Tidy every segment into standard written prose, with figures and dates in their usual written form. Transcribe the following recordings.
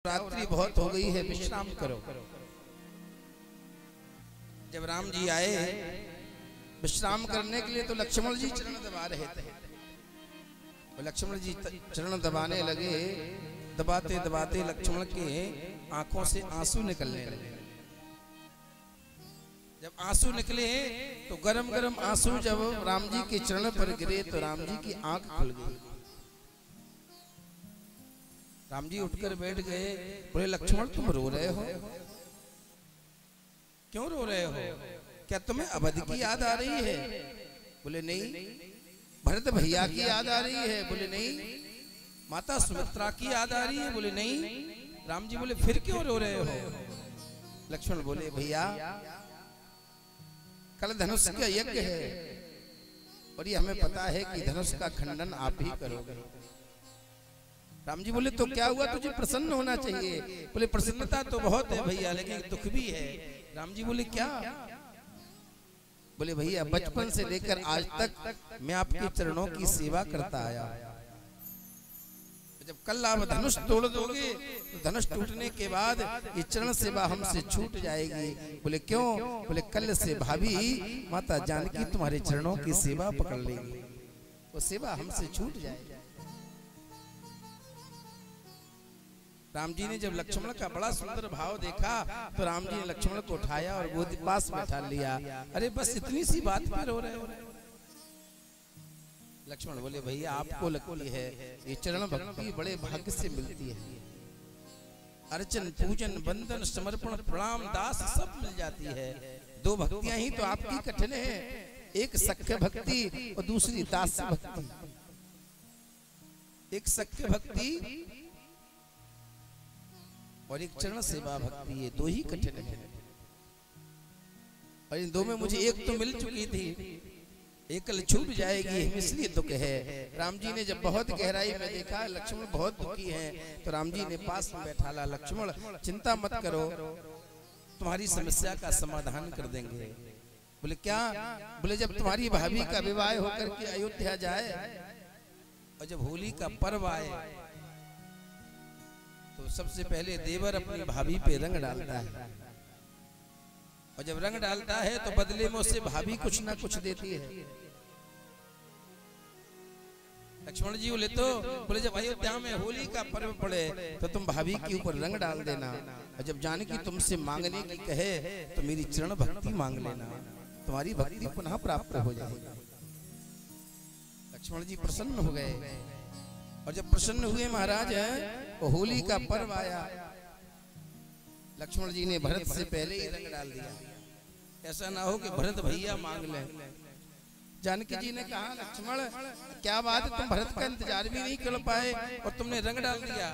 रात्रि बहुत हो गई है, विश्राम करो। जब राम जी आए विश्राम करने के लिए तो लक्ष्मण जी चरण दबा रहे थे। लक्ष्मण जी चरण दबाने लगे, दबाते दबाते लक्ष्मण के आंखों से आंसू निकलने लगे। जब आंसू निकले तो गरम गरम आंसू जब राम जी के चरण पर गिरे तो राम जी की आंख खुल गई। राम जी उठकर बैठ गए, बोले लक्ष्मण तुम रो रहे हो, क्यों रो रहे हो? क्या तुम्हें अवध की याद आ रही है? बोले नहीं। भरत भैया की याद आ रही है? बोले नहीं। माता सुमित्रा की याद आ रही है? बोले नहीं। राम जी बोले फिर क्यों रो रहे हो? लक्ष्मण बोले भैया कल धनुष का यज्ञ है और ये हमें पता है कि धनुष का खंडन आप ही करोगे। राम जी बोले तो क्या हुआ, तुझे प्रसन्न होना चाहिए। बोले प्रसन्नता तो बहुत है भैया, लेकिन दुख भी है। राम जी बोले क्या? बोले भैया बचपन से लेकर आज तक मैं आपके चरणों की सेवा करता आया। जब कल आप धनुष तोड़ दोगे तो धनुष टूटने के बाद ये चरण सेवा हमसे छूट जाएगी। बोले क्यों? बोले कल से भाभी माता जानकी तुम्हारे चरणों की सेवा पकड़ लेगी, वो सेवा हमसे छूट जाएगी। राम जी ने जब लक्ष्मण का बड़ा सुंदर भाव देखा तो राम जी ने लक्ष्मण को उठाया और गोद पास बैठा लिया। अरे बस इतनी सी बात पर रो रहे हो? लक्ष्मण बोले भैया आपको लगती है ये चरण भक्ति बड़े भाग्य से मिलती है। अर्चन पूजन वंदन समर्पण प्रणाम दास सब मिल जाती है। दो भक्तियां ही तो आपकी कठिन है, एक सख्य भक्ति और दूसरी दास भक्ति। एक सख्य भक्ति और एक चरण सेवा भक्ति, ये दो ही कठिन है। और इन दो में मुझे एक तो मिल चुकी थी, एक कल छूट जाएगी, इसलिए दुख है। राम जी ने जब बहुत गहराई में देखा लक्ष्मण बहुत दुखी हैं, तो राम जी ने पास में बैठा ला, लक्ष्मण चिंता मत करो, तुम्हारी समस्या का समाधान कर देंगे। बोले क्या? बोले जब तुम्हारी भाभी का विवाह होकर के अयोध्या जाए और जब होली का पर्व आए तो सबसे पहले देवर अपनी भाभी पे रंग डालता है, और जब रंग डालता है तो बदले में उससे भाभी कुछ ना कुछ देती है। लक्ष्मण जी बोले तो बोले जब अयोध्या में होली का पर्व पड़े तो तुम भाभी के ऊपर रंग डाल देना, और जब जानकी तुमसे मांगने की कहे तो मेरी चरण भक्ति मांग लेना, तुम्हारी भक्ति पुनः प्राप्त हो जाएगी। लक्ष्मण जी प्रसन्न हो गए, और जब प्रसन्न हुए महाराज तो होली का पर्व आया। लक्ष्मण जी ने भरत से पहले ही रंग डाल दिया, ऐसा ना हो कि भरत भैया मांग ले। जानकी जी ने कहा लक्ष्मण क्या बात है, तुम भरत का इंतजार भी नहीं कर पाए और तुमने रंग डाल दिया।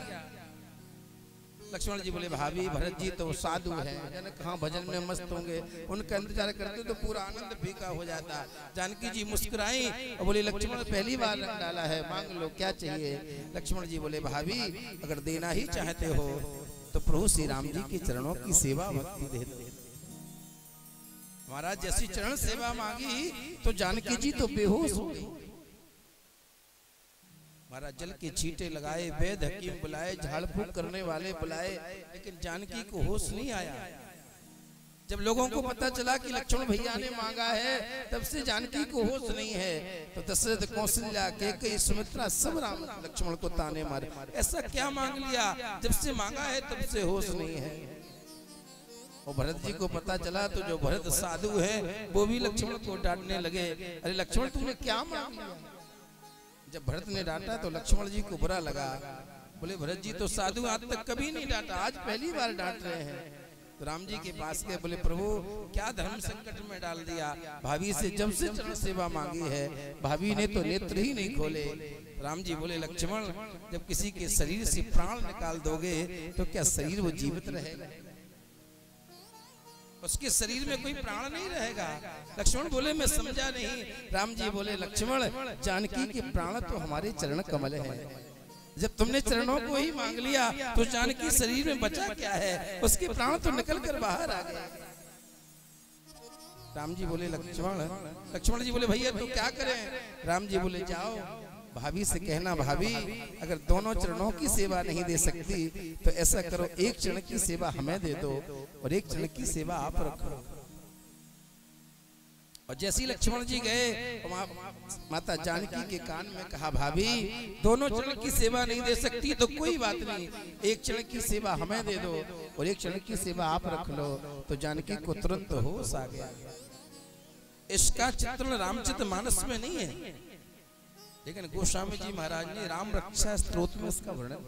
लक्ष्मण जी बोले भाभी भरत जी तो साधु हैं, जनक हाँ भजन में मस्त होंगे, उनका इंतजार करते तो पूरा आनंद फीका हो जाता। जानकी जी मुस्कुराई और बोले लक्ष्मण पहली बार रंग डाला है, मांग लो क्या चाहिए। लक्ष्मण जी बोले भाभी अगर देना ही चाहते हो तो प्रभु श्री राम जी के चरणों की सेवा भक्ति दे दो। महाराज जैसी चरण सेवा मांगी तो जानकी जी तो बेहोश हो गई। महाराज जल के छींटे लगाए, वैद्य हकीम बुलाए, झाड़ फूक करने वाले बुलाए, लेकिन जानकी को होश नहीं आया। जब लोगों को पता चला कि लक्ष्मण भैया ने मांगा है तब से जानकी को होश नहीं है। तो दशरथ कौशल्या कैकेयी सुमित्रा सब राम लक्ष्मण को ताने मारे, ऐसा क्या मांग लिया, जब से मांगा है तब से होश नहीं है। और भरत जी को पता चला तो जो भरत साधु है वो भी लक्ष्मण को डांटने लगे, अरे लक्ष्मण तुमने क्या मांग लिया। जब भरत ने डांटा तो लक्ष्मण जी को बुरा लगा, बोले भरत जी तो साधु आज तक कभी नहीं डांटा, आज पहली बार डांट रहे हैं। तो राम जी के पास गए, बोले प्रभु क्या धर्म संकट में डाल दिया, भाभी से जब से चरण सेवा मांगी है भाभी ने तो नेत्र ही नहीं खोले। राम जी बोले लक्ष्मण जब किसी के शरीर से प्राण निकाल दोगे तो क्या शरीर वो जीवित रहेगा, उसके शरीर में कोई प्राण नहीं रहेगा। लक्ष्मण बोले मैं समझा नहीं। राम जी बोले लक्ष्मण जानकी के प्राण तो हमारे चरण कमल हैं, जब तुमने चरणों को ही मांग लिया तो जानकी शरीर में बचा क्या है, उसके प्राण तो निकल कर बाहर आ गए। राम जी बोले लक्ष्मण जी बोले भैया तो क्या करें। राम जी बोले जाओ भाभी से कहना, भाभी अगर दोनों चरणों की सेवा नहीं दे सकती तो ऐसा करो, एक चरण की सेवा हमें दे दो और एक चरण की सेवा आप रखो। और जैसे लक्ष्मण जी गए, माता जानकी के कान में कहा, भाभी दोनों चरण की सेवा नहीं दे सकती तो कोई बात नहीं, एक चरण की सेवा हमें दे दो और एक चरण की सेवा आप रख लो। तो जानकी को तुरंत होश आ गया। इसका चित्रण रामचरितमानस में नहीं है, लेकिन गोस्वामी जी महाराज ने राम रक्षा स्तोत्र में इसका वर्णन